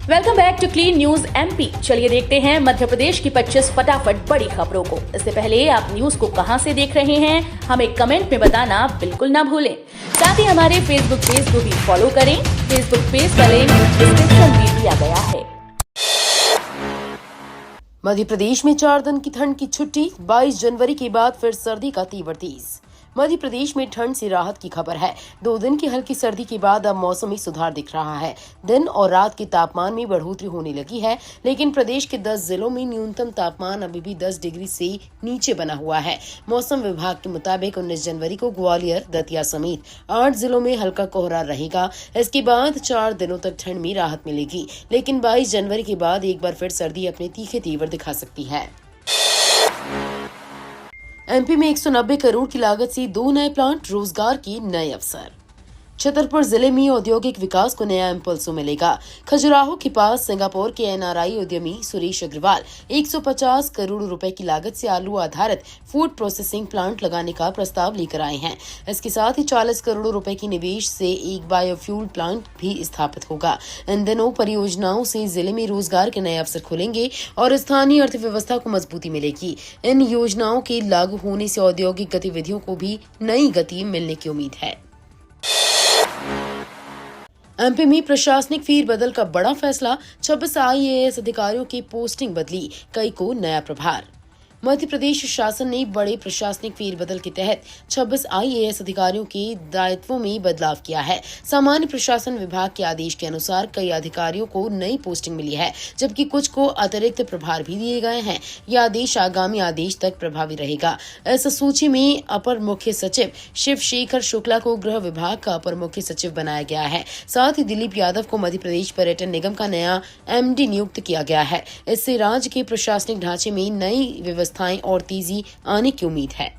Welcome back to clean news MP. चलिए देखते हैं मध्य प्रदेश की 25 फटाफट बड़ी खबरों को। इससे पहले आप न्यूज को कहां से देख रहे हैं, हमें कमेंट में बताना बिल्कुल ना भूलें। साथ ही हमारे फेसबुक पेज को भी फॉलो करें। फेसबुक पेज का लिंक डिस्क्रिप्शन में दिया गया है। मध्य प्रदेश में 4 दिन की ठंड की छुट्टी। 22 जनवरी के बाद फिर सर्दी का तीव्र तेज। मध्य प्रदेश में ठंड से राहत की खबर है। 2 दिन की हल्की सर्दी के बाद अब मौसम में सुधार दिख रहा है। दिन और रात के तापमान में बढ़ोतरी होने लगी है, लेकिन प्रदेश के 10 जिलों में न्यूनतम तापमान अभी भी 10 डिग्री से नीचे बना हुआ है। मौसम विभाग के मुताबिक 19 जनवरी को ग्वालियर, दतिया समेत 8 जिलों में हल्का कोहरा रहेगा। इसके बाद 4 दिनों तक ठंड में राहत मिलेगी, लेकिन 22 जनवरी के बाद एक बार फिर सर्दी अपने तीखे तेवर दिखा सकती है। एमपी में 190 करोड़ की लागत से 2 नए प्लांट, रोजगार के नए अवसर। छतरपुर जिले में औद्योगिक विकास को नया इम्पल्स मिलेगा। खजुराहो के पास सिंगापुर के एनआरआई उद्यमी सुरेश अग्रवाल 150 करोड़ रुपए की लागत से आलू आधारित फूड प्रोसेसिंग प्लांट लगाने का प्रस्ताव लेकर आए हैं। इसके साथ ही 40 करोड़ रुपए की निवेश से एक बायोफ्यूल प्लांट भी स्थापित होगा। इन दिनों परियोजनाओं से जिले में रोजगार के नए अवसर खुलेंगे और स्थानीय अर्थव्यवस्था को मजबूती मिलेगी। इन योजनाओं के लागू होने से औद्योगिक गतिविधियों को भी नई गति मिलने की उम्मीद है। एमपी में प्रशासनिक फेरबदल का बड़ा फैसला। 26 आईएएस अधिकारियों की पोस्टिंग बदली, कई को नया प्रभार। मध्य प्रदेश शासन ने बड़े प्रशासनिक फेरबदल के तहत 26 आईएएस अधिकारियों के दायित्वों में बदलाव किया है। सामान्य प्रशासन विभाग के आदेश के अनुसार कई अधिकारियों को नई पोस्टिंग मिली है, जबकि कुछ को अतिरिक्त प्रभार भी दिए गए हैं। यह आदेश आगामी आदेश तक प्रभावी रहेगा। इस सूची में अपर मुख्य सचिव शिवशेखर शुक्ला को गृह विभाग का अपर मुख्य सचिव बनाया गया है। साथ ही दिलीप यादव को मध्य प्रदेश पर्यटन निगम का नया एमडी नियुक्त किया गया है। इससे राज्य के प्रशासनिक ढांचे में नई व्यवस्थाएं और तेजी आने की उम्मीद है।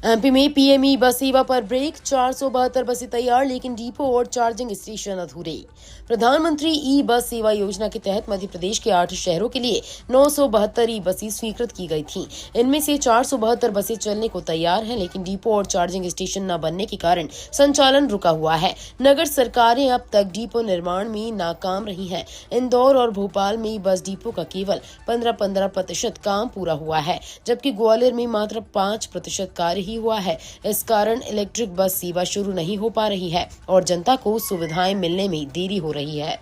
एमपी में पीएमई बस सेवा पर ब्रेक। 472 बसें तैयार, लेकिन डिपो और चार्जिंग स्टेशन अधूरे। प्रधानमंत्री ई बस सेवा योजना के तहत मध्य प्रदेश के 8 शहरों के लिए 972 ई बसें स्वीकृत की गई थीं। इनमें से 472 बसें चलने को तैयार हैं, लेकिन डिपो और चार्जिंग स्टेशन न बनने के कारण संचालन रुका हुआ है। नगर सरकारें अब तक डिपो निर्माण में नाकाम रही हैं। इंदौर और भोपाल में बस डिपो का केवल 15% काम पूरा हुआ है, जबकि ग्वालियर में मात्र 5% कार्य हुआ है। इस कारण इलेक्ट्रिक बस सेवा शुरू नहीं हो पा रही है और जनता को सुविधाएं मिलने में देरी हो रही है।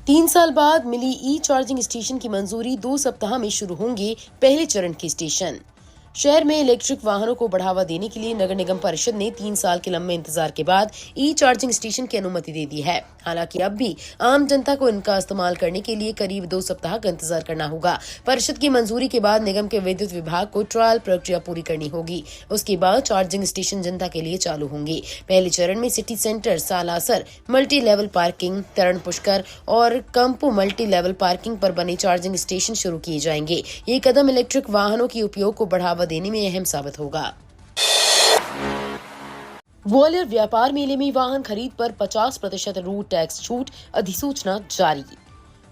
3 साल बाद मिली ई चार्जिंग स्टेशन की मंजूरी। 2 सप्ताह में शुरू होंगे पहले चरण के स्टेशन। शहर में इलेक्ट्रिक वाहनों को बढ़ावा देने के लिए नगर निगम परिषद ने 3 साल के लंबे इंतजार के बाद ई चार्जिंग स्टेशन की अनुमति दे दी है। हालांकि अब भी आम जनता को इनका इस्तेमाल करने के लिए करीब 2 सप्ताह का इंतजार करना होगा। परिषद की मंजूरी के बाद निगम के विद्युत विभाग को ट्रायल प्रक्रिया पूरी करनी होगी। उसके बाद चार्जिंग स्टेशन जनता के लिए चालू होंगे। पहले चरण में city centre, Salasar multi level parking, Taran Pushkar और कंपू मल्टी लेवल पार्किंग पर बने चार्जिंग स्टेशन शुरू किए जाएंगे। ये कदम इलेक्ट्रिक वाहनों के उपयोग को बढ़ावा देने में अहम साबित होगा। ग्वालियर व्यापार मेले में वाहन खरीद पर 50% रोड टैक्स छूट, अधिसूचना जारी।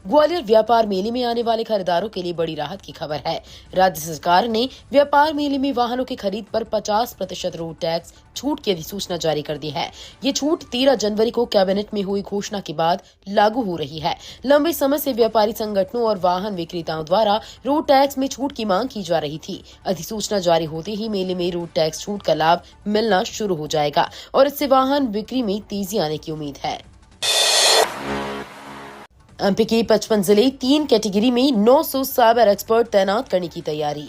ग्वालियर व्यापार मेले में आने वाले खरीदारों के लिए बड़ी राहत की खबर है। राज्य सरकार ने व्यापार मेले में वाहनों की खरीद पर 50% रोड टैक्स छूट की अधिसूचना जारी कर दी है। ये छूट 13 जनवरी को कैबिनेट में हुई घोषणा के बाद लागू हो रही है। लंबे समय से व्यापारी संगठनों और वाहन विक्रेताओं द्वारा रोड टैक्स में छूट की मांग की जा रही थी। अधिसूचना जारी होते ही मेले में रोड टैक्स छूट का लाभ मिलना शुरू हो जाएगा और इससे वाहन बिक्री में तेजी आने की उम्मीद है। एमपी के 55 जिले 3 कैटेगरी में 900 साइबर एक्सपर्ट तैनात करने की तैयारी।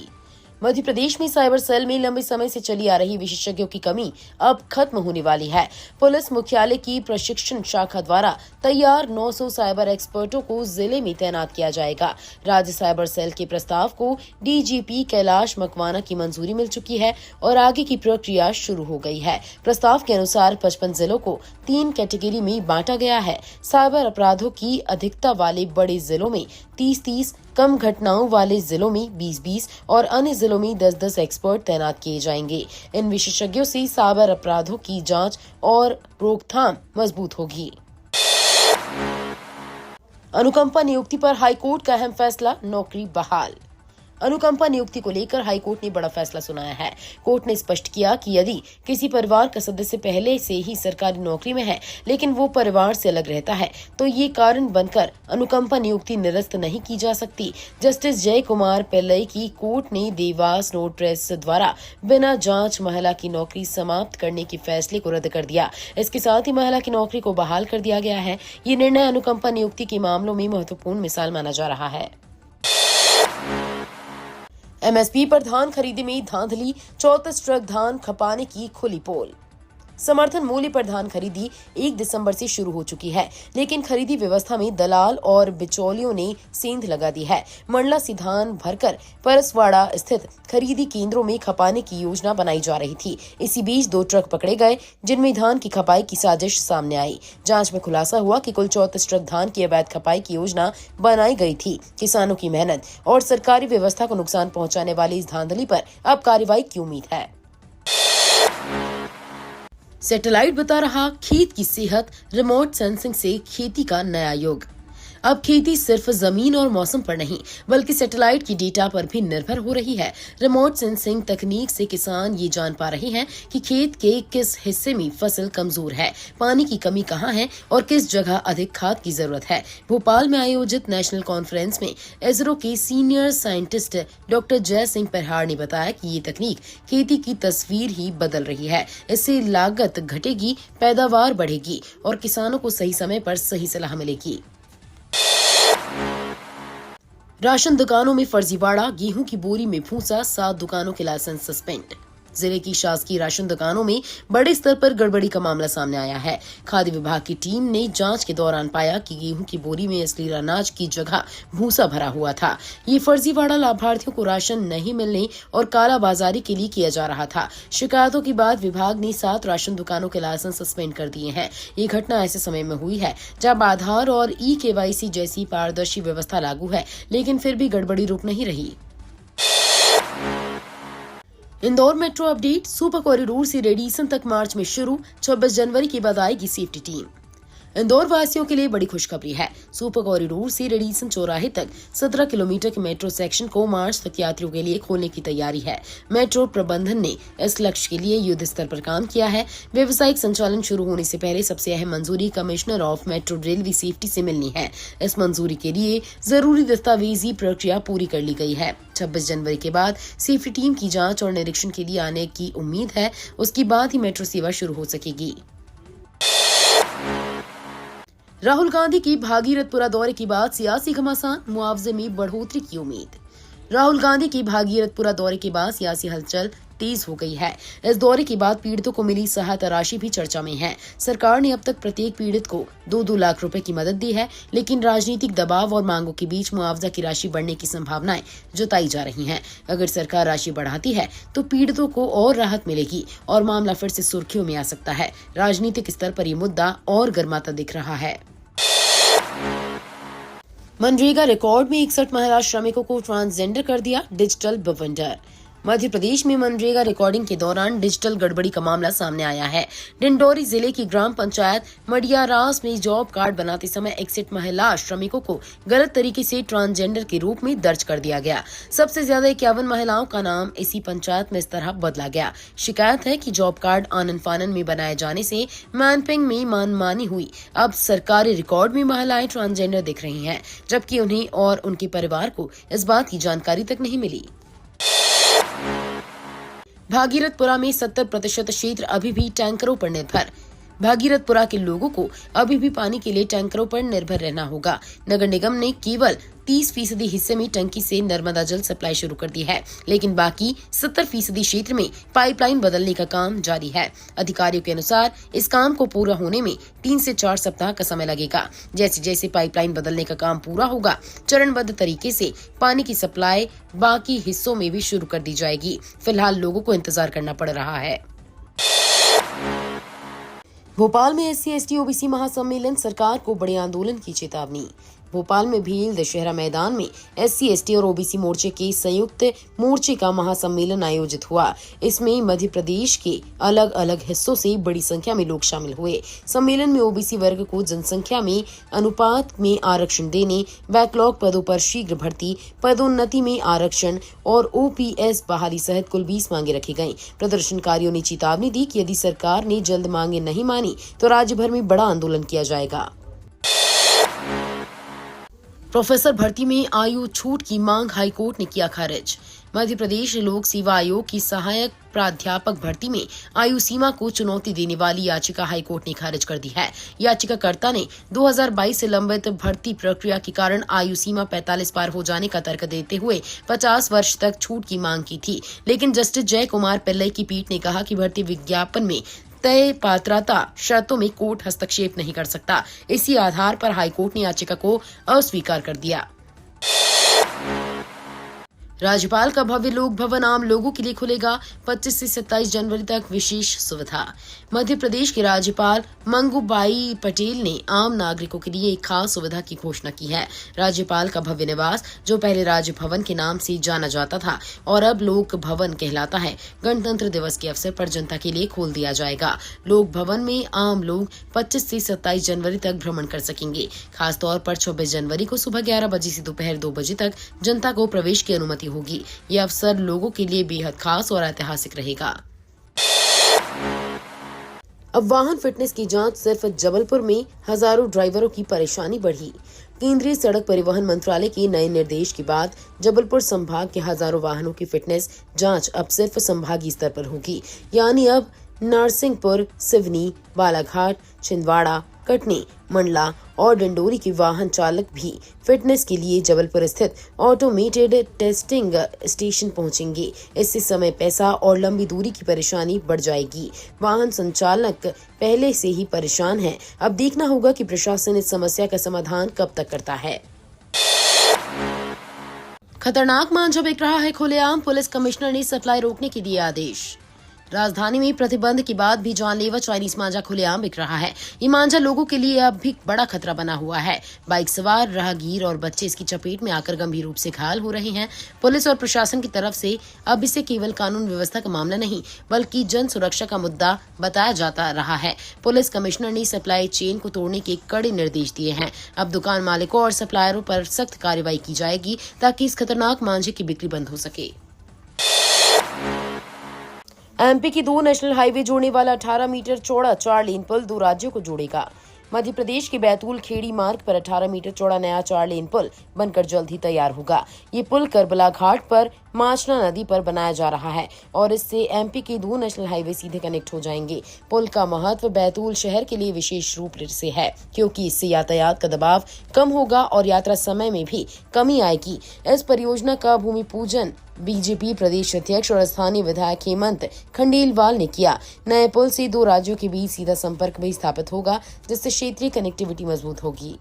मध्य प्रदेश में साइबर सेल में लंबे समय से चली आ रही विशेषज्ञों की कमी अब खत्म होने वाली है। पुलिस मुख्यालय की प्रशिक्षण शाखा द्वारा तैयार 900 साइबर एक्सपर्टों को जिले में तैनात किया जाएगा। राज्य साइबर सेल के प्रस्ताव को डीजीपी कैलाश मकवाना की मंजूरी मिल चुकी है और आगे की प्रक्रिया शुरू हो गई है। प्रस्ताव के अनुसार 55 जिलों को 3 कैटेगरी में बांटा गया है। साइबर अपराधों की अधिकता वाले बड़े जिलों में 30-30, कम घटनाओं वाले जिलों में 20-20 और अन्य जिलों में 10-10 एक्सपर्ट तैनात किए जाएंगे। इन विशेषज्ञों से साइबर अपराधों की जांच और रोकथाम मजबूत होगी। अनुकंपा नियुक्ति पर हाईकोर्ट का अहम फैसला, नौकरी बहाल। अनुकंपा नियुक्ति को लेकर हाईकोर्ट ने बड़ा फैसला सुनाया है। कोर्ट ने स्पष्ट किया कि यदि किसी परिवार का सदस्य पहले से ही सरकारी नौकरी में है लेकिन वो परिवार से अलग रहता है तो ये कारण बनकर अनुकंपा नियुक्ति निरस्त नहीं की जा सकती। जस्टिस जय कुमार पिल्लई की कोर्ट ने देवास रोड प्रेस द्वारा बिना जांच महिला की नौकरी समाप्त करने के फैसले को रद्द कर दिया। इसके साथ ही महिला की नौकरी को बहाल कर दिया गया है। ये निर्णय अनुकंपा नियुक्ति के मामलों में महत्वपूर्ण मिसाल माना जा रहा है। एमएसपी पर धान खरीदी में धांधली, 34 ट्रक धान खपाने की खुली पोल। समर्थन मूल्य पर धान खरीदी 1 दिसंबर से शुरू हो चुकी है, लेकिन खरीदी व्यवस्था में दलाल और बिचौलियों ने सेंध लगा दी है। मंडला से धान भरकर परसवाड़ा स्थित खरीदी केंद्रों में खपाने की योजना बनाई जा रही थी। इसी बीच 2 ट्रक पकड़े गए जिनमें धान की खपाई की साजिश सामने आई। जांच में खुलासा हुआ कि कुल 34 ट्रक धान की अवैध खपाई की योजना बनाई गई थी। किसानों की मेहनत और सरकारी व्यवस्था को नुकसान पहुंचाने वाली इस धांधली पर अब कार्रवाई की उम्मीद है। सैटेलाइट बता रहा खेत की सेहत, रिमोट सेंसिंग से खेती का नया युग। अब खेती सिर्फ जमीन और मौसम पर नहीं बल्कि सैटेलाइट की डेटा पर भी निर्भर हो रही है। रिमोट सेंसिंग तकनीक से किसान ये जान पा रहे हैं कि खेत के किस हिस्से में फसल कमजोर है, पानी की कमी कहाँ है और किस जगह अधिक खाद की जरूरत है। भोपाल में आयोजित नेशनल कॉन्फ्रेंस में इसरो के सीनियर साइंटिस्ट डॉक्टर जय सिंह परहार ने बताया कि ये तकनीक खेती की तस्वीर ही बदल रही है। इससे लागत घटेगी, पैदावार बढ़ेगी और किसानों को सही समय पर सही सलाह मिलेगी। राशन दुकानों में फर्जीवाड़ा, गेहूं की बोरी में भूसा, 7 दुकानों के लाइसेंस सस्पेंड। जिले की शासकीय राशन दुकानों में बड़े स्तर पर गड़बड़ी का मामला सामने आया है। खाद्य विभाग की टीम ने जांच के दौरान पाया कि गेहूं की बोरी में असली अनाज की जगह भूसा भरा हुआ था। ये फर्जीवाड़ा लाभार्थियों को राशन नहीं मिलने और कालाबाजारी के लिए किया जा रहा था। शिकायतों के बाद विभाग ने 7 राशन दुकानों के लाइसेंस सस्पेंड कर दिए हैं। ये घटना ऐसे समय में हुई है जब आधार और ई-केवाईसी जैसी पारदर्शी व्यवस्था लागू है, लेकिन फिर भी गड़बड़ी रुक नहीं रही। Indore metro update, super corridor से रेडिसन तक मार्च में शुरू, 26 जनवरी के बाद आएगी सेफ्टी टीम। इंदौर वासियों के लिए बड़ी खुशखबरी है। सुपर कॉरिडोर से रेडिसन चौराहे तक 17 किलोमीटर के मेट्रो सेक्शन को मार्च तक यात्रियों के लिए खोलने की तैयारी है। मेट्रो प्रबंधन ने इस लक्ष्य के लिए युद्ध स्तर पर काम किया है। व्यावसायिक संचालन शुरू होने से पहले सबसे अहम मंजूरी commissioner of metro railway safety से मिलनी है। इस मंजूरी के लिए जरूरी दस्तावेजी प्रक्रिया पूरी कर ली गई है। 26 जनवरी के बाद सेफ्टी टीम की जांच और निरीक्षण के लिए आने की उम्मीद है। उसके बाद ही मेट्रो सेवा शुरू हो सकेगी। राहुल गांधी की भागीरथपुरा दौरे के बाद सियासी घमासान, मुआवजे में बढ़ोतरी की उम्मीद। राहुल गांधी की भागीरथपुरा दौरे के बाद सियासी हलचल तेज हो गई है। इस दौरे के बाद पीड़ितों को मिली सहायता राशि भी चर्चा में है। सरकार ने अब तक प्रत्येक पीड़ित को 2-2 लाख रुपए की मदद दी है, लेकिन राजनीतिक दबाव और मांगों के बीच मुआवजा की राशि बढ़ने की संभावनाएं जताई जा रही हैं। अगर सरकार राशि बढ़ाती है तो पीड़ितों को और राहत मिलेगी और मामला फिर से सुर्खियों में आ सकता है। राजनीतिक स्तर पर यह मुद्दा और गर्माता दिख रहा है। मनरेगा रिकॉर्ड में 61 महिला श्रमिकों को ट्रांसजेंडर कर दिया डिजिटल बवंडर। मध्य प्रदेश में मनरेगा रिकॉर्डिंग के दौरान डिजिटल गड़बड़ी का मामला सामने आया है। डिंडोरी जिले की ग्राम पंचायत मडियारास में जॉब कार्ड बनाते समय 61 महिला श्रमिकों को गलत तरीके से ट्रांसजेंडर के रूप में दर्ज कर दिया गया। सबसे ज्यादा 51 महिलाओं का नाम इसी पंचायत में इस तरह बदला गया। शिकायत है कि जॉब कार्ड आनन फानन में बनाए जाने से मैनपिंग में मनमानी हुई। अब सरकारी रिकॉर्ड में महिलाएं ट्रांसजेंडर दिख रही हैं, जबकि उन्हें और उनके परिवार को इस बात की जानकारी तक नहीं मिली। भागीरथपुरा में 70% क्षेत्र अभी भी टैंकरों पर निर्भर। भागीरथपुरा के लोगों को अभी भी पानी के लिए टैंकरों पर निर्भर रहना होगा। नगर निगम ने केवल 30% हिस्से में टंकी से नर्मदा जल सप्लाई शुरू कर दी है, लेकिन बाकी 70% क्षेत्र में पाइपलाइन बदलने का काम जारी है। अधिकारियों के अनुसार इस काम को पूरा होने में 3 से 4 सप्ताह का समय लगेगा। जैसे जैसे पाइपलाइन बदलने का काम पूरा होगा, चरणबद्ध तरीके से पानी की सप्लाई बाकी हिस्सों में भी शुरू कर दी जाएगी। फिलहाल लोगों को इंतजार करना पड़ रहा है। भोपाल में SC/ST OBC महासम्मेलन, सरकार को बड़े आंदोलन की चेतावनी। भोपाल में भील दशहरा मैदान में SC, ST और OBC मोर्चे के संयुक्त मोर्चे का महासम्मेलन आयोजित हुआ। इसमें मध्य प्रदेश के अलग अलग हिस्सों से बड़ी संख्या में लोग शामिल हुए। सम्मेलन में OBC वर्ग को जनसंख्या में अनुपात में आरक्षण देने, बैकलॉग पदों पर शीघ्र भर्ती, पदोन्नति में आरक्षण और OPS बहाली सहित कुल 20 मांगे रखी गईं। प्रदर्शनकारियों ने चेतावनी दी कि यदि सरकार ने जल्द मांगे नहीं मानी तो राज्य भर में बड़ा आंदोलन किया जाएगा। प्रोफेसर भर्ती में आयु छूट की मांग हाईकोर्ट ने किया खारिज। मध्य प्रदेश लोक सेवा आयोग की सहायक प्राध्यापक भर्ती में आयु सीमा को चुनौती देने वाली याचिका हाईकोर्ट ने खारिज कर दी है। याचिकाकर्ता ने 2022 से लंबित भर्ती प्रक्रिया के कारण आयु सीमा 45 पार हो जाने का तर्क देते हुए 50 वर्ष तक छूट की मांग की थी, लेकिन जस्टिस जय कुमार पिल्लई की पीठ ने कहा कि भर्ती विज्ञापन में तय पात्रता शर्तों में कोर्ट हस्तक्षेप नहीं कर सकता। इसी आधार पर हाईकोर्ट ने याचिका को अस्वीकार कर दिया। राज्यपाल का भव्य लोक भवन आम लोगों के लिए खुलेगा। 25 से 27 जनवरी तक विशेष सुविधा। मध्य प्रदेश के राज्यपाल मंगूबाई पटेल ने आम नागरिकों के लिए एक खास सुविधा की घोषणा की है। राज्यपाल का भव्य निवास, जो पहले राजभवन के नाम से जाना जाता था और अब लोक भवन कहलाता है, गणतंत्र दिवस के अवसर पर जनता के लिए खोल दिया जाएगा। लोक भवन में आम लोग 25 से 27 जनवरी तक भ्रमण कर सकेंगे। खासतौर पर 26 जनवरी को सुबह 11 बजे से दोपहर 2 बजे तक जनता को प्रवेश की अनुमति होगी। यह अवसर लोगों के लिए बेहद खास और ऐतिहासिक रहेगा। अब वाहन फिटनेस की जांच सिर्फ जबलपुर में हजारों ड्राइवरों की परेशानी बढ़ी। केंद्रीय सड़क परिवहन मंत्रालय के नए निर्देश के बाद जबलपुर संभाग के हजारों वाहनों की फिटनेस जांच अब सिर्फ संभागीय स्तर पर होगी। यानी अब नरसिंहपुर, सिवनी, बालाघाट, छिंदवाड़ा, कटनी, मंडला और डिंडोरी के वाहन चालक भी फिटनेस के लिए जबलपुर स्थित ऑटोमेटेड टेस्टिंग स्टेशन पहुंचेंगे। इससे समय, पैसा और लंबी दूरी की परेशानी बढ़ जाएगी। वाहन संचालक पहले से ही परेशान हैं। अब देखना होगा कि प्रशासन इस समस्या का समाधान कब तक करता है। खतरनाक मांझा बिक रहा है खुलेआम। पुलिस कमिश्नर ने सप्लाई रोकने के दिए आदेश। राजधानी में प्रतिबंध के बाद भी जानलेवा चाइनीज मांझा खुलेआम बिक रहा है। ये मांझा लोगों के लिए अब भी बड़ा खतरा बना हुआ है। बाइक सवार, राहगीर और बच्चे इसकी चपेट में आकर गंभीर रूप से घायल हो रहे हैं। पुलिस और प्रशासन की तरफ से अब इसे केवल कानून व्यवस्था का मामला नहीं, बल्कि जन सुरक्षा का मुद्दा बताया जाता रहा है। पुलिस कमिश्नर ने सप्लाई चेन को तोड़ने के कड़े निर्देश दिए हैं। अब दुकान मालिकों और सप्लायरों पर सख्त कार्रवाई की जाएगी ताकि इस खतरनाक मांझे की बिक्री बंद हो सके। MP की 2 नेशनल हाईवे जोड़ने वाला 18 मीटर चौड़ा 4 लेन पुल 2 राज्यों को जोड़ेगा। मध्य प्रदेश के बैतूल खेड़ी मार्ग पर 18 मीटर चौड़ा नया 4 लेन पुल बनकर जल्द ही तैयार होगा। ये पुल करबला घाट पर माचना नदी पर बनाया जा रहा है और इससे MP के 2 नेशनल हाईवे सीधे कनेक्ट हो जाएंगे। पुल का महत्व बैतूल शहर के लिए विशेष रूप से है, क्योंकि इससे यातायात का दबाव कम होगा और यात्रा समय में भी कमी आएगी। इस परियोजना का भूमि पूजन BJP प्रदेश अध्यक्ष और स्थानीय विधायक हेमंत खंडेलवाल ने किया। नए पुल से 2 राज्यों के बीच सीधा संपर्क भी स्थापित होगा, जिससे क्षेत्रीय कनेक्टिविटी मजबूत होगी।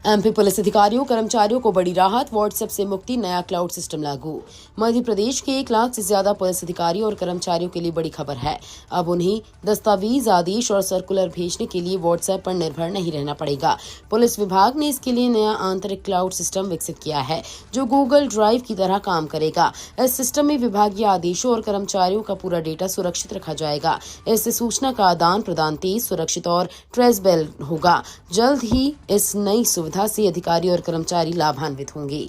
MP पुलिस अधिकारियों कर्मचारियों को बड़ी राहत, व्हाट्सएप से मुक्ति, नया क्लाउड सिस्टम लागू। मध्य प्रदेश के 1 लाख से ज्यादा पुलिस अधिकारियों और कर्मचारियों के लिए बड़ी खबर है। अब उन्हें दस्तावेज, आदेश और सर्कुलर भेजने के लिए व्हाट्सएप पर निर्भर नहीं रहना पड़ेगा। पुलिस विभाग ने इसके लिए नया आंतरिक क्लाउड सिस्टम विकसित किया है, जो गूगल ड्राइव की तरह काम करेगा। इस सिस्टम में विभागीय आदेशों और कर्मचारियों का पूरा डेटा सुरक्षित रखा जाएगा। इससे सूचना का आदान प्रदान तेज, सुरक्षित और ट्रेसेबल होगा। जल्द ही इस नई सुविधा से अधिकारी और कर्मचारी लाभान्वित होंगे।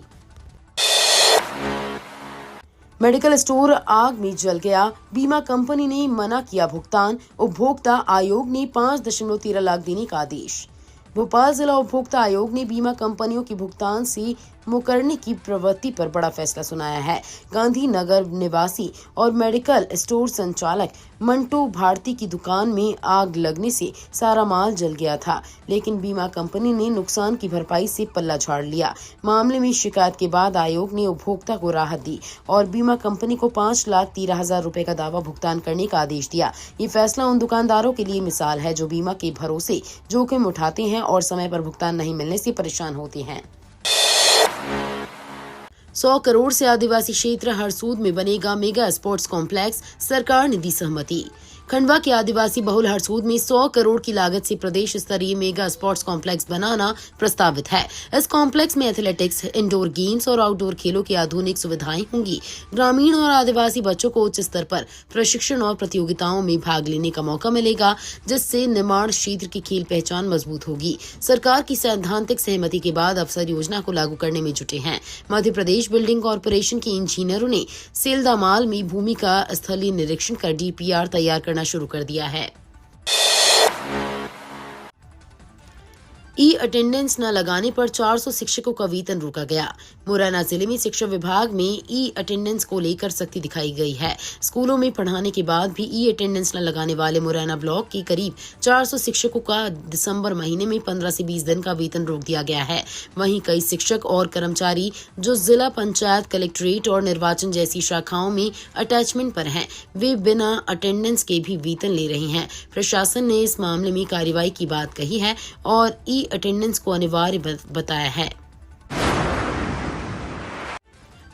मेडिकल स्टोर आग में जल गया, बीमा कंपनी ने मना किया भुगतान। उपभोक्ता आयोग ने 5.13 लाख देने का आदेश। भोपाल जिला उपभोक्ता आयोग ने बीमा कंपनियों की भुगतान से मुकरने की प्रवृत्ति पर बड़ा फैसला सुनाया है। गांधीनगर निवासी और मेडिकल स्टोर संचालक मंटू भारती की दुकान में आग लगने से सारा माल जल गया था, लेकिन बीमा कंपनी ने नुकसान की भरपाई से पल्ला झाड़ लिया। मामले में शिकायत के बाद आयोग ने उपभोक्ता को राहत दी और बीमा कंपनी को 5,13,000 रुपए का दावा भुगतान करने का आदेश दिया। ये फैसला उन दुकानदारों के लिए मिसाल है जो बीमा के भरोसे जोखिम उठाते हैं और समय पर भुगतान नहीं मिलने से परेशान होते हैं। 100 करोड़ से आदिवासी क्षेत्र हरसूद में बनेगा मेगा स्पोर्ट्स कॉम्प्लेक्स, सरकार ने दी सहमति। खंडवा के आदिवासी बहुल हरसूद में 100 करोड़ की लागत से प्रदेश स्तरीय मेगा स्पोर्ट्स कॉम्प्लेक्स बनाना प्रस्तावित है। इस कॉम्प्लेक्स में एथलेटिक्स, इंडोर गेम्स और आउटडोर खेलों की आधुनिक सुविधाएं होंगी। ग्रामीण और आदिवासी बच्चों को उच्च स्तर पर प्रशिक्षण और प्रतियोगिताओं में भाग लेने का मौका मिलेगा, जिससे निर्माण क्षेत्र की खेल पहचान मजबूत होगी। सरकार की सैद्धांतिक सहमति के बाद अफसर योजना को लागू करने में जुटे हैं। मध्य प्रदेश बिल्डिंग कॉर्पोरेशन के इंजीनियरों ने सेल्दामाल में भूमि का स्थलीय निरीक्षण कर DPR तैयार करना शुरू कर दिया है। अटेंडेंस न लगाने पर 400 शिक्षकों का वेतन रोका गया। मुरैना जिले में शिक्षा विभाग में अटेंडेंस को लेकर सख्ती दिखाई गई है। स्कूलों में पढ़ाने के बाद भी अटेंडेंस न लगाने वाले मुरैना ब्लॉक के करीब 400 शिक्षकों का दिसंबर महीने में 15 से 20 दिन का वेतन रोक दिया गया है। वहीं कई शिक्षक और कर्मचारी जो जिला पंचायत, कलेक्ट्रेट और निर्वाचन जैसी शाखाओं में अटैचमेंट पर हैं, वे बिना अटेंडेंस के भी वेतन ले रहे हैं। प्रशासन ने इस मामले में कार्रवाई की बात कही है और अटेंडेंस को अनिवार्य बताया है।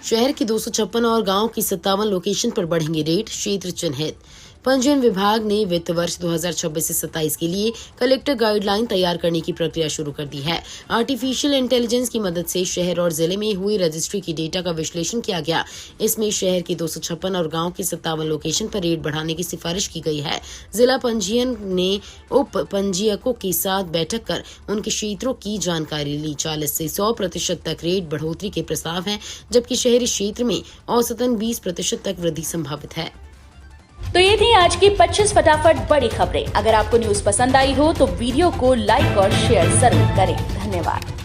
शहर की 256 और गांव की 57 लोकेशन पर बढ़ेंगे रेट, क्षेत्र चिन्हित। पंजीयन विभाग ने वित्त वर्ष 2026 से 27 के लिए कलेक्टर गाइडलाइन तैयार करने की प्रक्रिया शुरू कर दी है। आर्टिफिशियल इंटेलिजेंस की मदद से शहर और जिले में हुई रजिस्ट्री की डेटा का विश्लेषण किया गया। इसमें शहर की 256 और गांव की 57 लोकेशन पर रेट बढ़ाने की सिफारिश की गई है। जिला पंजीयन ने उप पंजीयकों के साथ बैठक कर उनके क्षेत्रों की जानकारी ली। 40 से 100% तक रेट बढ़ोतरी के प्रस्ताव हैं, जबकि शहरी क्षेत्र में औसतन 20% तक वृद्धि संभावित है। तो ये थी आज की 25 फटाफट बड़ी खबरें। अगर आपको न्यूज पसंद आई हो तो वीडियो को लाइक और शेयर जरूर करें। धन्यवाद।